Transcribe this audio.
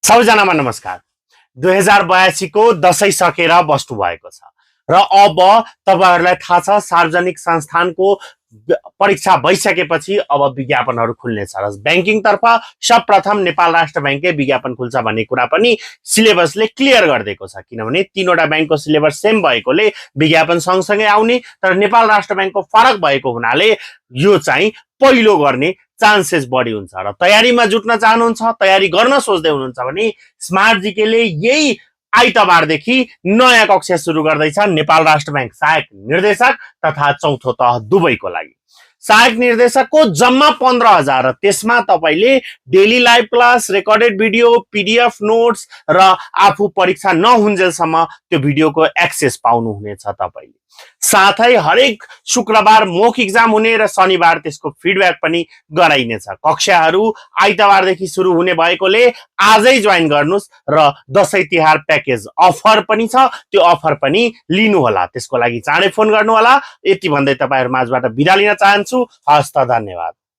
सबैजनामा नमस्कार। 2082 को दशैं सकेर बस्नु भएको छ र अब तपाईहरुलाई थाहा छ सार्वजनिक संस्थानको परीक्षा भइसकेपछि अब विज्ञापनहरु खुल्ने छ र बैंकिङ तर्फ सर्वप्रथम नेपाल राष्ट्र बैंकले विज्ञापन खुल्छ भन्ने कुरा पनि सिलेबसले क्लियर गर्दिएको छ। किनभने तीनवटा बैंकको सिलेबस सेम भएकोले विज्ञापन सँगसँगै आउने, तर नेपाल राष्ट्र बैंकको फरक भएको हुनाले यो चाहिँ पहिलो गर्ने चान्सेस बढी हुन्छ र तयारीमा जुट्न चाहनुहुन्छ, तयारी गर्न सोच्दै हुनुहुन्छ भने स्मार्ट जीकेले यही आइतबारदेखि नयाँ कक्षा सुरु गर्दैछ नेपाल राष्ट्र बैंक सहायक निर्देशक तथा चौथो तह दुवैको लागि। सहायक निर्देशकको जम्मा 15,000 र त्यसमा तपाईले daily live class, recorded video, PDF notes र आफू परीक्षा नहुन्जेलसम्म त्यो भिडियोको एक्सेस पाउनु हुनेछ तपाईले। साथै हरेक शुक्रबार मोक एक्जाम हुने र शनिबार त्यसको फिडब्याक पनि गराइनेछ। कक्षाहरू आइतबारदेखि सुरु हुने भएकोले आजै जोइन गर्नुस् र दशैं तिहार प्याकेज अफर पनि छ, त्यो अफर पनि लिनु होला। त्यसको लागि चाँडै फोन गर्नु होला। यति भन्दै तपाईहरु माझबाट बिदा लिन चाहन्छु। हस्त, धन्यवाद।